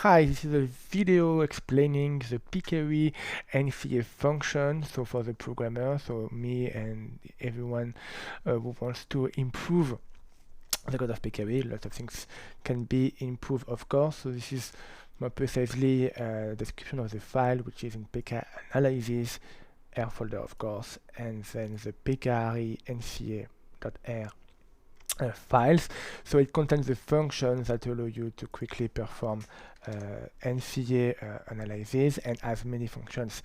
Hi, this is a video explaining the pKery NCA function. So for the programmer, so me and everyone who wants to improve the code of pKery, lots of things can be improved, of course. So this is more precisely a description of the file, which is in pk analysis R folder, of course, and then the pKery NCA.R files. So it contains the functions that allow you to quickly perform NCA analysis, and has many functions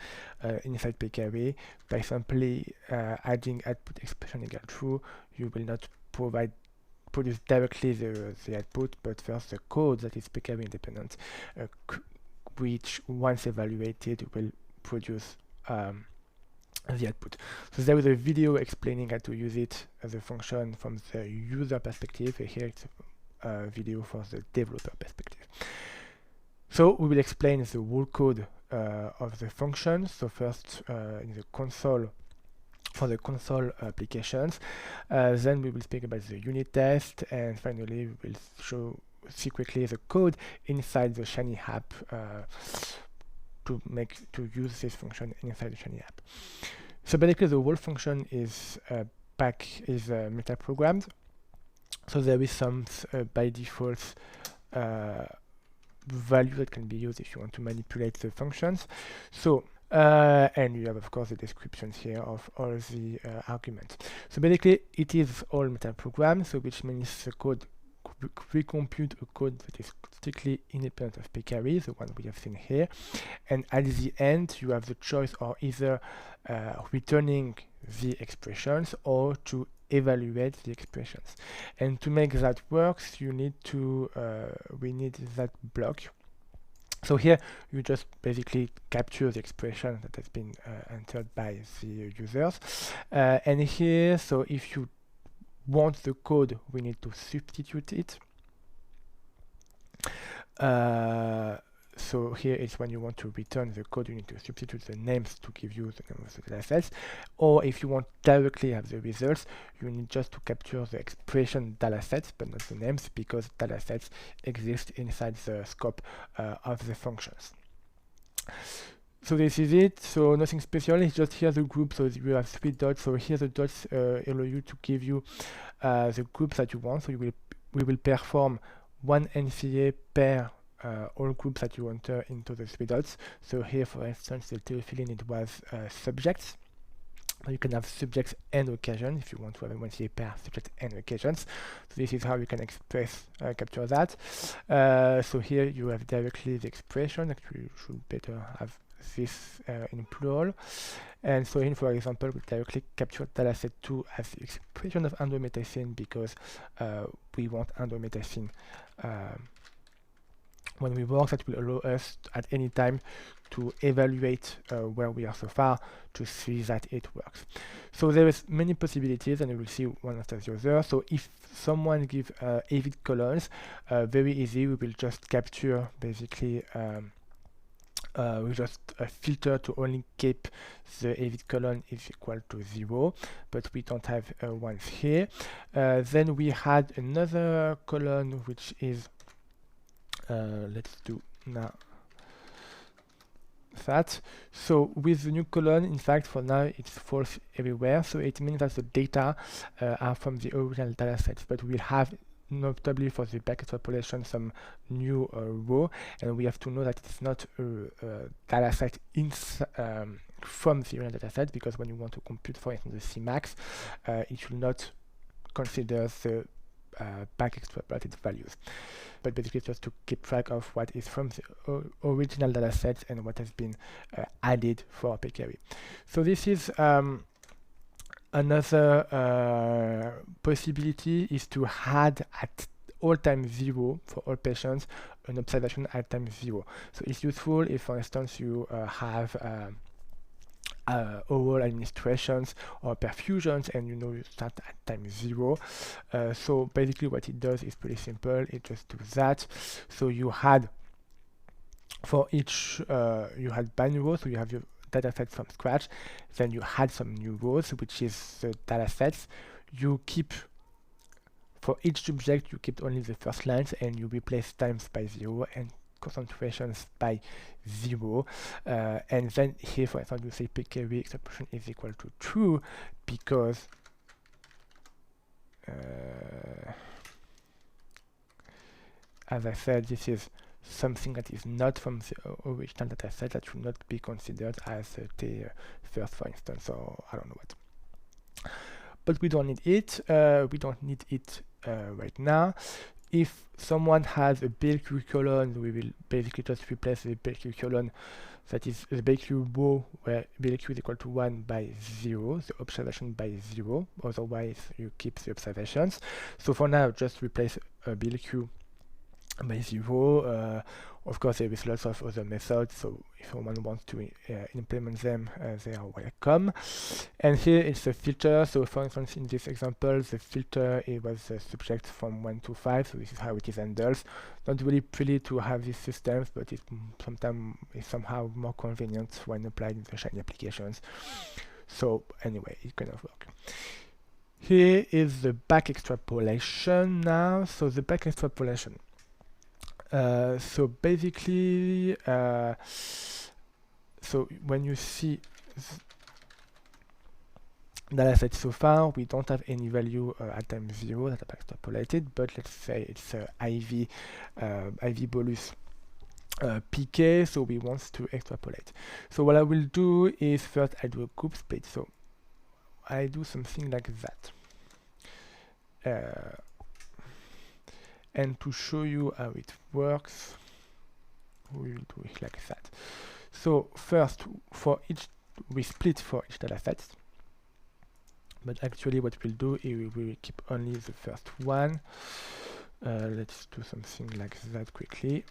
inside pKery. By simply adding output expression equal true, you will not produce directly the output, but first the code that is pKery independent, which once evaluated will produce the output. So there is a video explaining how to use it as a function from the user perspective. Here it's a video for the developer perspective. So we will explain the whole code of the function. So first in the console, for the console applications, then we will speak about the unit test, and finally we will see quickly the code inside the Shiny app to use this function inside the Shiny app. So basically the whole function is metaprogrammed. So there is some by default value that can be used if you want to manipulate the functions. So and you have of course the descriptions here of all the arguments. So basically it is all metaprogrammed, so which means the code recompute a code that is strictly independent of pKery, the one we have seen here, and at the end you have the choice of either returning the expressions or to evaluate the expressions. And to make that work, you need to we need that block. So here you just basically capture the expression that has been entered by the users, and here, so if you want the code, we need to substitute it. So here is when you want to return the code, you need to substitute the names to give you the name of the datasets. Or if you want directly have the results, you need just to capture the expression datasets, but not the names, because datasets exist inside the scope of the functions. So this is it. So nothing special. It's just here the group. So you have 3 dots. So here the dots allow you to give you the groups that you want. So we will perform one NCA per all groups that you enter into the 3 dots. So here, for instance, the theophylline, it was subjects. You can have subjects and occasion if you want to have one NCA per subject and occasions. So this is how you can capture that. So here you have directly the expression. Actually, you should better have this in plural. And so here, for example, we directly capture dataset 2 as the expression of endomethacin, because we want endomethacin when we work. That will allow us at any time to evaluate where we are so far, to see that it works. So there is many possibilities, and we will see one after the other. So if someone gives avid colons, very easy, we will just capture basically we just filter to only keep the avid colon is equal to 0, but we don't have ones here. Then we had another colon, which is let's do now that. So with the new colon, in fact, for now it's false everywhere, so it means that the data are from the original datasets, but we'll have notably for the back extrapolation some new row, and we have to know that it's not a dataset from the original dataset, because when you want to compute, for instance, the Cmax, it should not consider the back extrapolated values, but basically just to keep track of what is from the original datasets and what has been added for pKery. So this is another possibility is to add at all time 0 for all patients an observation at time 0. So it's useful if, for instance, you have oral administrations or perfusions, and you know you start at time 0. So basically what it does is pretty simple. It just does that. So you had, for each you had binary rows, so you have your dataset from scratch, then you had some new rows, which is the datasets. You keep, for each subject, you keep only the first lines, and you replace times by 0, and concentrations by 0, and then here, for example, you say pKw extraction is equal to true because as I said, this is something that is not from the original data set that should not be considered as the first, for instance, or I don't know what. But we don't need it. We don't need it right now. If someone has a BLQ colon, we will basically just replace the BLQ colon, that is the BLQ row where BLQ is equal to 1 by 0, the observation by 0, otherwise you keep the observations. So for now, just replace BLQ by 0. Of course, there is lots of other methods, so if someone wants to implement them, they are welcome. And here it's a filter. So for instance, in this example, the filter, it was a subject from 1 to 5, so this is how it is handled. Not really pretty to have these systems, but it sometimes is somehow more convenient when applied in the Shiny applications. So anyway, it kind of works. Here is the back extrapolation now. So the back extrapolation. So basically, so when you see data set so far, we don't have any value at time 0 that are extrapolated, but let's say it's IV bolus pk, so we want to extrapolate. So what I will do is first I do a group split, so I do something like that. And to show you how it works, we will do it like that. So first, we split for each data set, but actually what we'll do is we will keep only the first one. Let's do something like that quickly.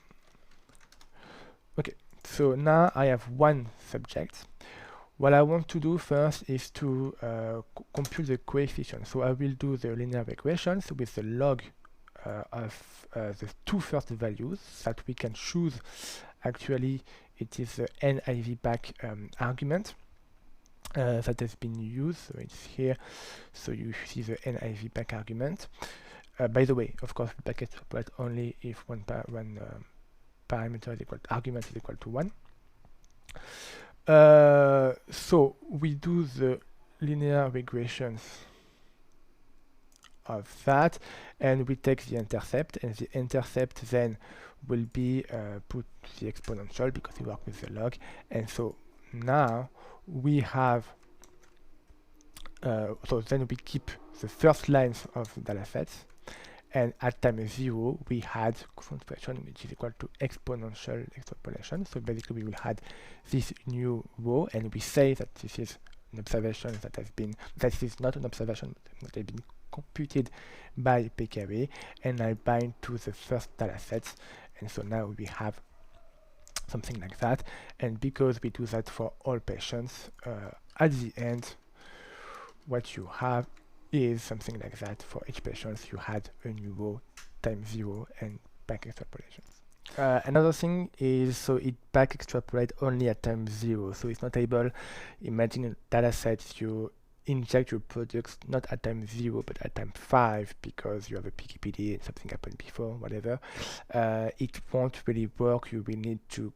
Okay, so now I have one subject. What I want to do first is to compute the coefficient. So I will do the linear regressions with the log of the two first values that we can choose. Actually, it is the NIV back argument that has been used. So it's here. So you see the NIV back argument. By the way, of course, we back extrapolate only if one parameter is equal to argument is equal to 1. So we do the linear regressions of that, and we take the intercept, and the intercept then will be put the exponential because we work with the log. And so now we have so then we keep the first lines of the data sets, and at time 0 we had concentration which is equal to exponential extrapolation. So basically we will add this new row, and we say that this is an observation that has been, that is not an observation that has been computed by pKw, and I bind to the first data sets, and so now we have something like that. And because we do that for all patients, at the end what you have is something like that. For each patient you had a new row times 0 and back extrapolations. Another thing is, so it back extrapolate only at time 0, so it's not able, imagine a data set, you inject your products not at time 0 but at time 5 because you have a PKPD and something happened before, whatever. It won't really work. You will need to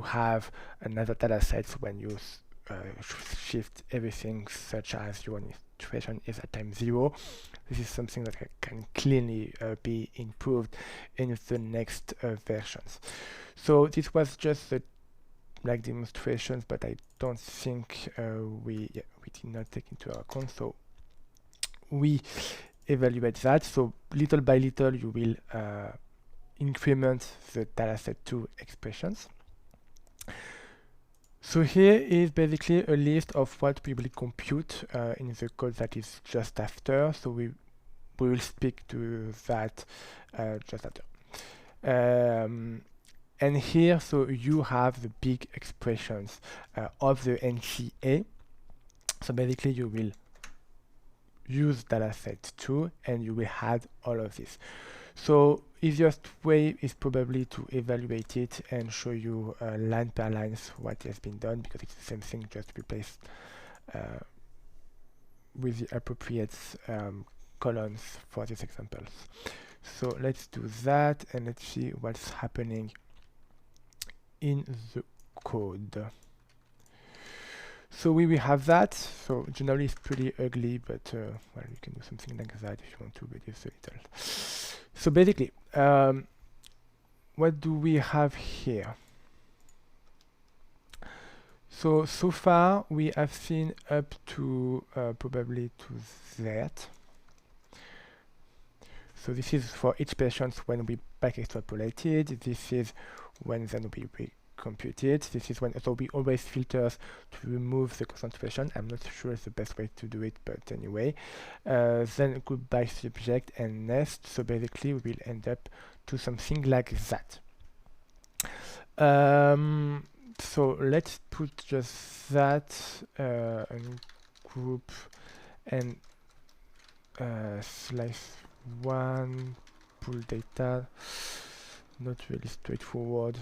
have another data set when you shift everything, such as your situation is at time 0. This is something that can clearly be improved in the next versions. So this was just the demonstrations, but I don't think we did not take into account. So we evaluate that. So little by little you will increment the dataset to expressions. So here is basically a list of what we will compute in the code that is just after. So we will speak to that just after. And here, so you have the big expressions of the NCA. So basically you will use dataset 2 and you will add all of this. So easiest way is probably to evaluate it and show you line per line what has been done, because it's the same thing, just replace with the appropriate columns for these examples. So let's do that and let's see what's happening in the code. So we will have that. So generally it's pretty ugly, but well, you can do something like that if you want to reduce a little. So basically, what do we have here? So far we have seen up to probably to that. So this is for each patient when we back extrapolated. This is when then we computed. This is when, so we always filters to remove the concentration. I'm not sure it's the best way to do it, but anyway. Then group by subject and nest. So basically we will end up to something like that. So let's put just that in group and slice one, pull data, not really straightforward.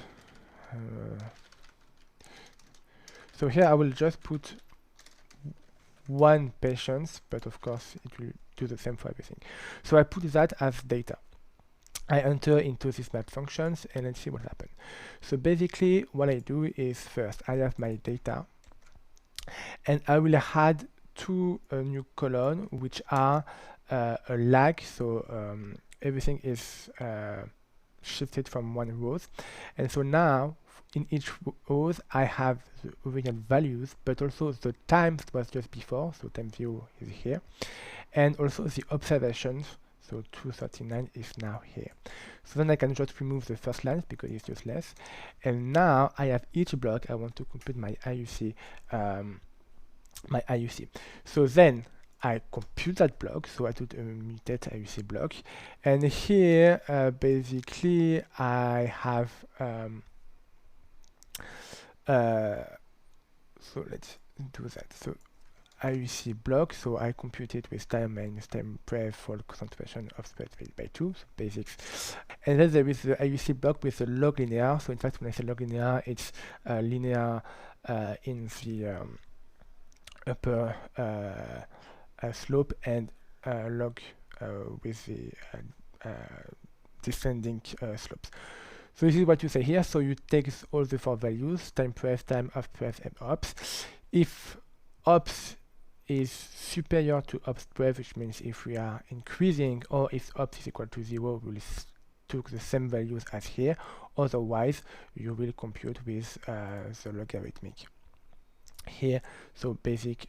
So here I will just put one patient, but of course it will do the same for everything. So I put that as data. I enter into this map functions and let's see what happens. So basically what I do is first I have my data and I will add two new columns which are a lag, so everything is shifted from one row, and so now in each row I have the original values, but also the times was just before, so time 0 is here, and also the observations, so 239 is now here. So then I can just remove the first line because it's just less, and now I have each block I want to complete my IUC. So then I compute that block, so I do a mutate IUC block, and here basically I have so let's do that. So IUC block, so I compute it with time minus time prev for concentration of spread by 2, so basics. And then there is the IUC block with the log linear. So in fact when I say log linear, it's linear in the upper slope and log with the descending slopes. So this is what you say here. So you take all the four values, time pref, time off pref, and ops. If ops is superior to ops pref, which means if we are increasing, or if ops is equal to 0, we'll took the same values as here. Otherwise, you will compute with the logarithmic here. So basic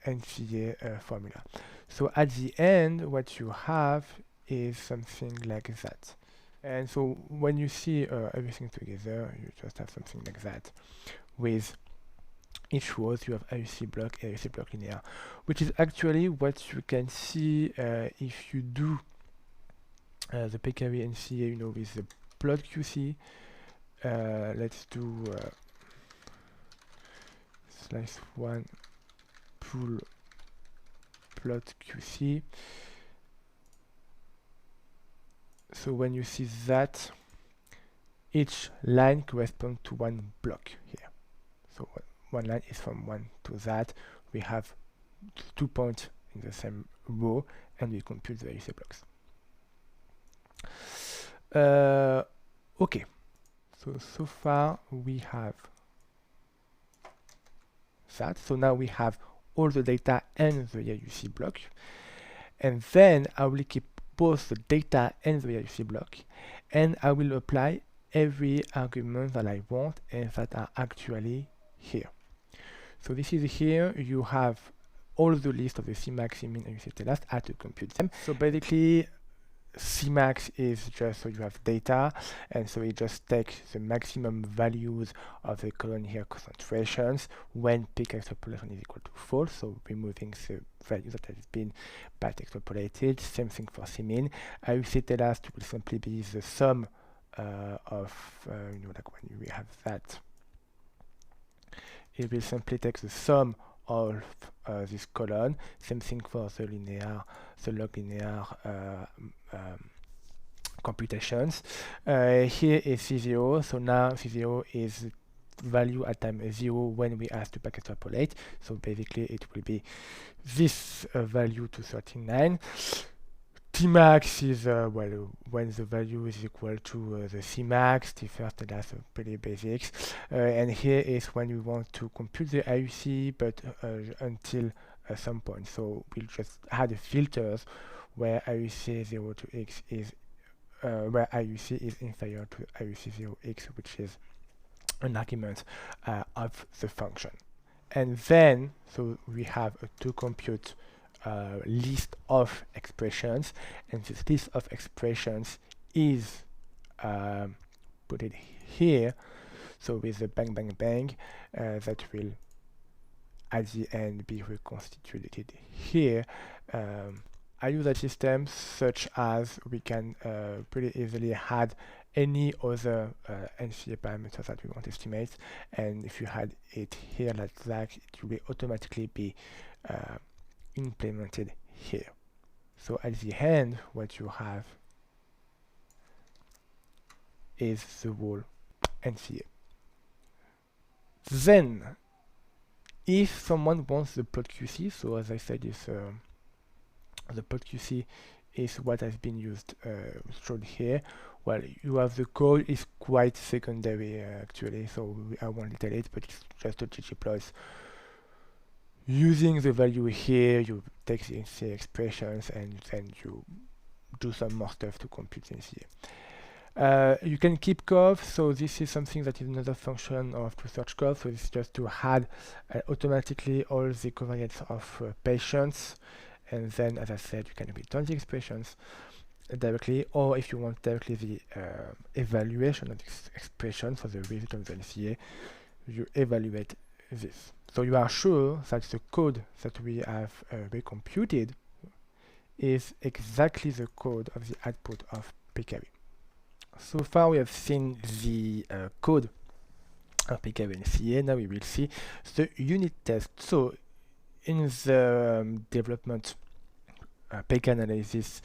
NCA formula. So at the end, what you have is something like that. And so when you see everything together, you just have something like that. With each row, you have IUC block, IUC block linear, which is actually what you can see if you do the PKW NCA, you know, with the plot QC. Let's do slice one, pull plot QC. So when you see that, each line corresponds to one block here. So one line is from 1 to that. We have 2 points in the same row, and we compute the IUC blocks. Okay. So far we have that. So now we have all the data and the IUC block. And then I will keep both the data and the IUC block, and I will apply every argument that I want and that are actually here. So this is here, you have all the list of the Cmax, Cmin, and IUC last. I have to compute them. So basically, Cmax is just so you have data, and so it just takes the maximum values of the column here concentrations when peak extrapolation is equal to false, so removing the value that has been back extrapolated. Same thing for Cmin. IUC last will simply be the sum of you know, like when we have that, it will simply take the sum of this column. Same thing for the linear, the log linear computations. Here is C0, so now C0 is value at time 0 when we ask to back extrapolate. So basically it will be this value to 39 Tmax is well, when the value is equal to the Cmax. The first and last are pretty basics. And here is when we want to compute the IUC, but until some point. So we'll just add the filters where IUC 0 to x is where IUC is inferior to IUC 0x, which is an argument of the function. And then, so we have to compute list of expressions, and this list of expressions is put it here, so with the bang bang bang that will at the end be reconstituted here. I use that system such as we can pretty easily add any other NCA parameters that we want to estimate, and if you had it here like that, it will automatically be implemented here. So at the end, what you have is the whole NCA. Then, if someone wants the plot QC, so as I said, is the plot QC is what has been used shown here. Well, you have the code is quite secondary actually, so I won't detail it, but it's just a ggplot. Using the value here, you take the NCA expressions and then you do some more stuff to compute the NCA. You can keep curve, so this is something that is another function of to search curve, so it's just to add automatically all the covariates of patients, and then as I said, you can return the expressions directly, or if you want directly the evaluation of this expression for the result of the NCA, you evaluate this. So you are sure that the code that we have recomputed is exactly the code of the output of PKW. So far we have seen the code of PKW NCA. Now we will see the unit test. So in the development PK analysis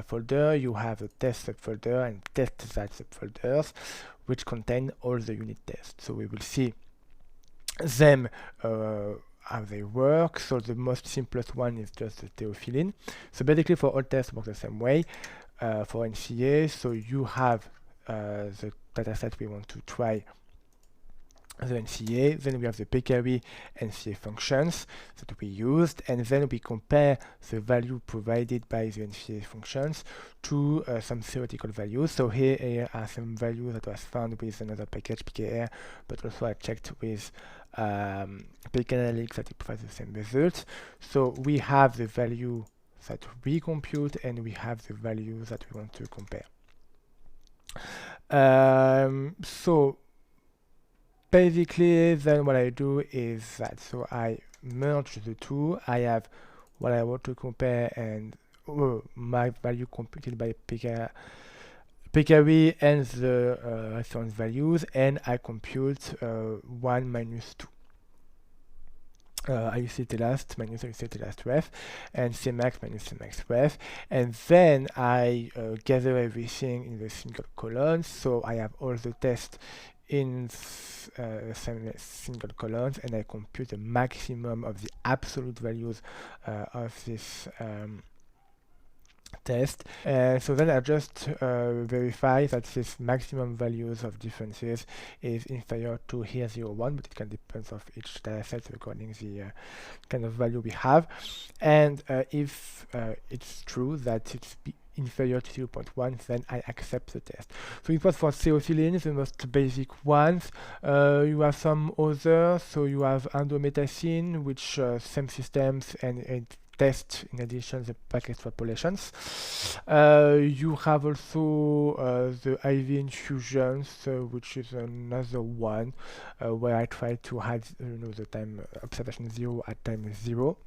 folder, you have a test subfolder and test that subfolders, which contain all the unit tests. So we will see them how they work. So the most simplest one is just the theophylline. So basically for all tests work the same way. For NCA, so you have the dataset we want to try the NCA, then we have the PKW NCA functions that we used, and then we compare the value provided by the NCA functions to some theoretical values. So here are some values that was found with another package, PKR, but also I checked with PKanalytics that it provides the same results. So we have the value that we compute, and we have the values that we want to compare. So basically, then what I do is that, so I merge the two. I have what I want to compare and my value computed by PKW and the reference values, and I compute 1 minus 2. IUC last minus IUC last ref, and Cmax minus Cmax ref, and then I gather everything in the single columns. So I have all the tests in single columns, and I compute the maximum of the absolute values of this test. So then I just verify that this maximum values of differences is inferior to here 0.1, but it can depend of each dataset according the kind of value we have. And if it's true that it's inferior to 0.1, then I accept the test. So it was for theophylline, the most basic ones. You have some others, so you have endomethacin, which same systems, and it test in addition the packet extrapolations. You have also the IV infusions, which is another one where I try to add the time observation 0 at time 0.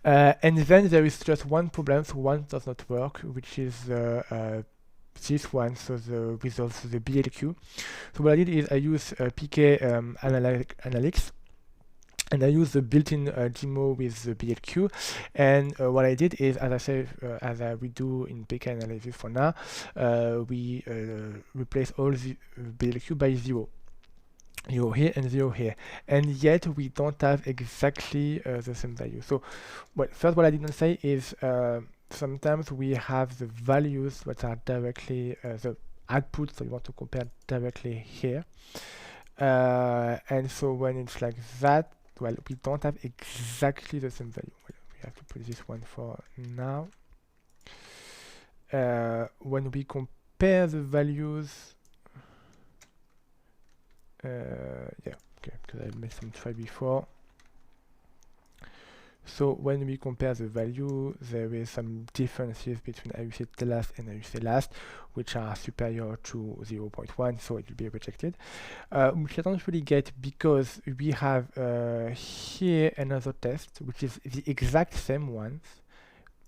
And then there is just one problem, so one does not work, which is this one, so the results, the BLQ. So what I did is I use PK analytics, and I use the built-in GMO with the BLQ. And what I did is, as I said, we do in PK analysis for now, we replace all the BLQ by 0. 0 here and 0 here, and yet we don't have exactly the same value. So, well, first what I didn't say is sometimes we have the values that are directly the outputs that we want to compare directly here. And so when it's like that, well, we don't have exactly the same value. Well, we have to put this one for now. When we compare the values, yeah, okay, because I made some try before. So when we compare the value, there is some differences between IUC last and IUC last, which are superior to 0.1, so it will be rejected. Which I don't really get because we have here another test, which is the exact same ones,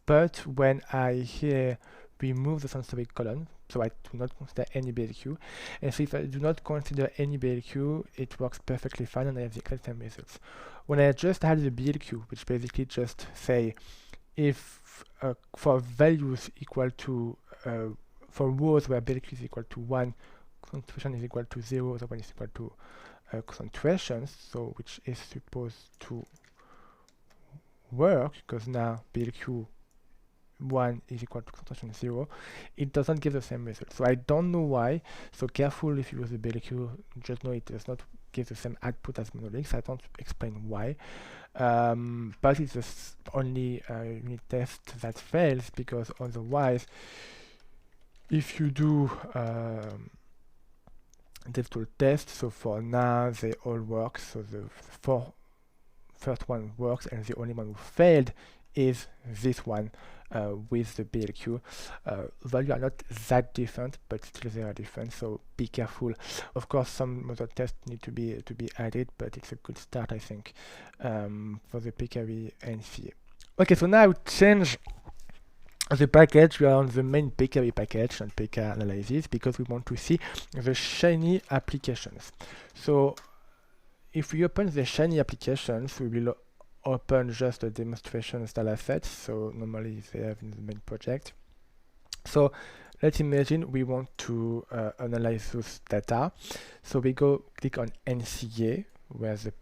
but when I here remove the sensory column, so I do not consider any BLQ, and so if I do not consider any BLQ, it works perfectly fine and I have the exact same results. When I just add the BLQ, which basically just say if for values equal to, for rows where BLQ is equal to 1, concentration is equal to 0, the one is equal to concentrations, so which is supposed to work, because now BLQ 1 is equal to concentration 0, it doesn't give the same result. So I don't know why, so careful if you use the BLQ, just know it does not give the same output as monoliths. I don't explain why, but it's the only unit test that fails, because otherwise, if you do digital tests, so for now they all work, so the first one works, and the only one who failed is this one with the BLQ. Values are not that different, but still they are different, so be careful. Of course, some other tests need to be added, but it's a good start, I think, for the PKW and CA. Okay, so now I will change the package. We are on the main PKW package and PK analysis because we want to see the Shiny applications. So if we open the Shiny applications, we will open just the demonstrations data sets, so normally they have in the main project. So let's imagine we want to analyze those data. So we go click on NCA, where the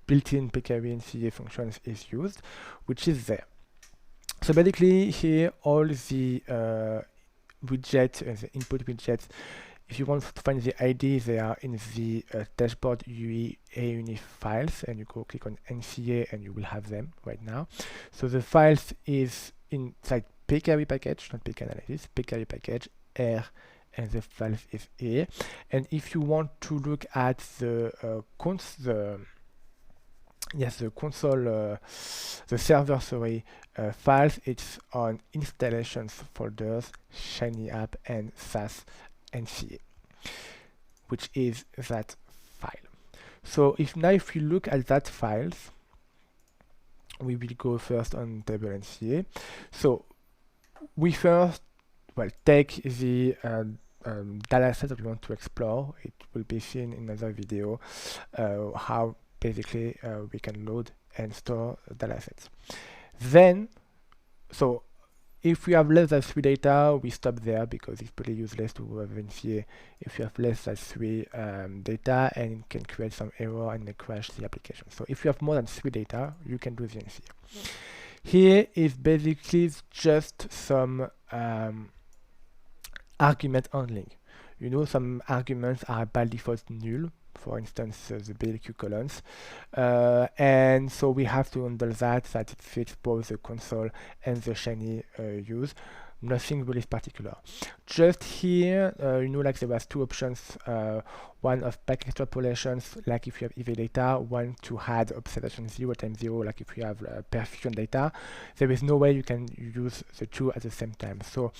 built-in PKW NCA functions is used, which is there. So basically here all the widgets, the input widgets, if you want to find the ID, they are in the dashboard UI AUNIF files, and you go click on NCA and you will have them right now. So the files is inside PKW package, not PK analysis, PKW package R, and the files is here. And if you want to look at the the server, sorry, files, it's on installations folders, Shiny app, and SAS NCA, which is that file. So if you look at that files, we will go first on table NCA. So we first, well, take the data set that we want to explore. It will be seen in another video how basically we can load and store data sets. Then, so if we have less than 3 data, we stop there because it's pretty useless to have NCA if you have less than 3 data, and it can create some error and may crash the application. So if you have more than 3 data, you can do the NCA. Yeah. Here is basically just some argument handling. You know, some arguments are by default null, for instance, the BLQ columns, and so we have to handle that it fits both the console and the Shiny use. Nothing really particular. Just here, you know, like there was 2 options, one of back extrapolations, like if you have EV data, one to add observation 0 times 0, like if you have perfusion data. There is no way you can use the 2 at the same time. So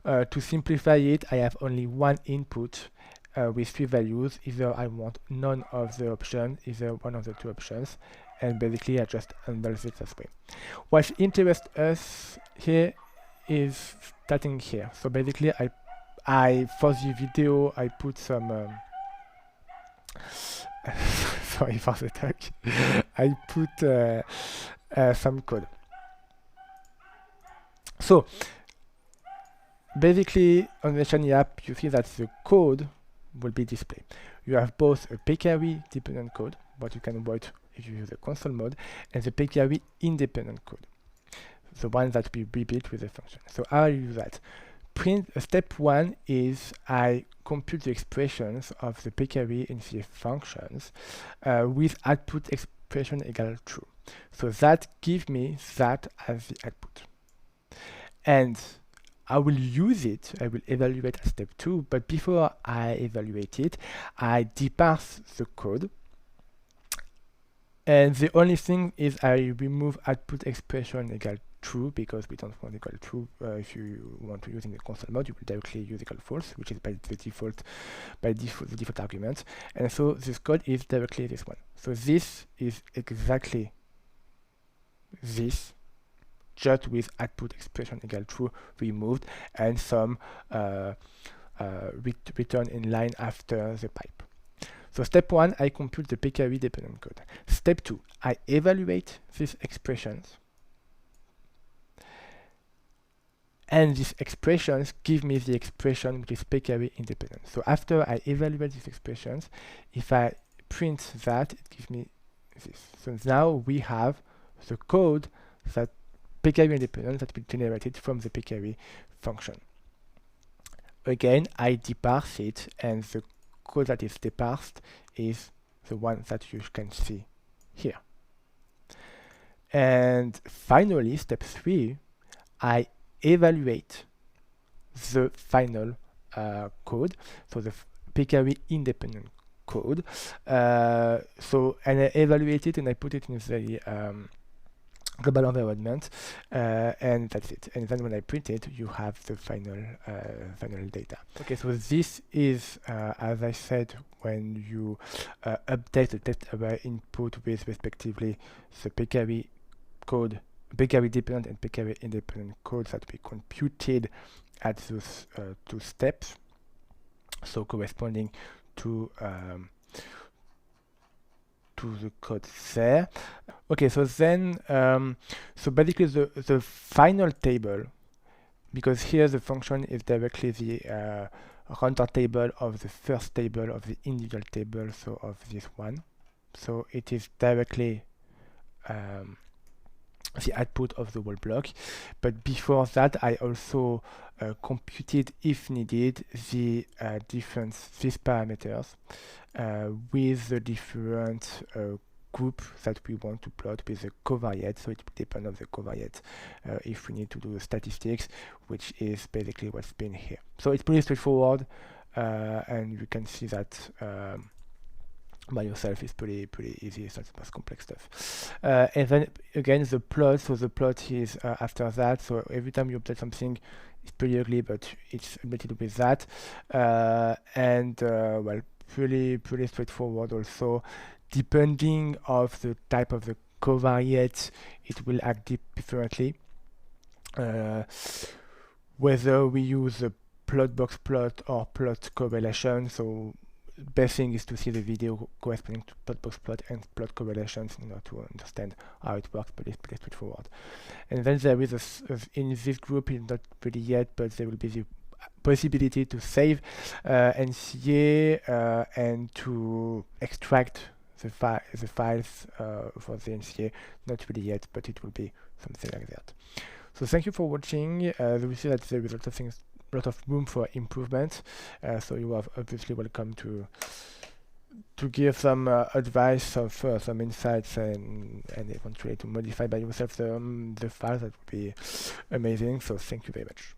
to simplify it, I have only one input with 3 values. Either I want none of the options, either one of the 2 options, and basically I just handle it this way. What interests us here is starting here. So basically I for the video I put some sorry for the talk. I put some code. So basically on the Shiny app you see that the code will be displayed. You have both a PKW dependent code, what you can avoid if you use the console mode, and the PKW independent code. the one that we repeat with the function. So how do you do that? Step 1 is I compute the expressions of the pkw in the functions with output expression equal true. So that gives me that as the output. And I will use it, I will evaluate at step 2, but before I evaluate it, I deparse the code. And the only thing is I remove output expression equal true because we don't want equal true. If you want to use in the console mode, you will directly use equal false, which is the default argument. And so this code is directly this one. So this is exactly this, just with output expression equal true removed and some return in line after the pipe. So step 1, I compute the pkw dependent code. Step 2, I evaluate these expressions. And these expressions give me the expression which is pkw independent. So after I evaluate these expressions, if I print that, it gives me this. So now we have the code that pkw independent that we generated from the pkw function. Again, I deparse it, and the code that is deparsed is the one that you can see here. And finally, step 3, I evaluate the final code, so the pkw independent code. And I evaluate it and I put it in the global environment, and that's it. And then when I print it, you have the final data. Okay, so this is, as I said, when you update the test array input with respectively the pkw code, pkw dependent and pkw independent codes that we computed at those 2 steps, so corresponding to the code there. Okay, so then so basically the final table, because here the function is directly the render table of the first table of the individual table, so of this one. So it is directly the output of the whole block. But before that, I also computed, if needed, the these parameters with the different group that we want to plot with the covariate. So it will depend on the covariate if we need to do the statistics, which is basically what's been here. So it's pretty straightforward, and you can see that by yourself is pretty easy. It's not the most complex stuff. And then again, the plot. So the plot is after that. So every time you update something, it's pretty ugly, but it's updated with that. Well, pretty straightforward also. Depending of the type of the covariate, it will act differently. Whether we use a plot box plot or plot correlation. So best thing is to see the video corresponding to plot box plot and plot correlations in order to understand how it works, but it's pretty straightforward. And then there is in this group, it's not ready yet, but there will be the possibility to save NCA and to extract the files for the NCA. Not really yet, but it will be something like that. So thank you for watching. We see that there is a lot of room for improvement. So you are obviously welcome to give some advice, some insights, and eventually to modify by yourself the files. That would be amazing. So thank you very much.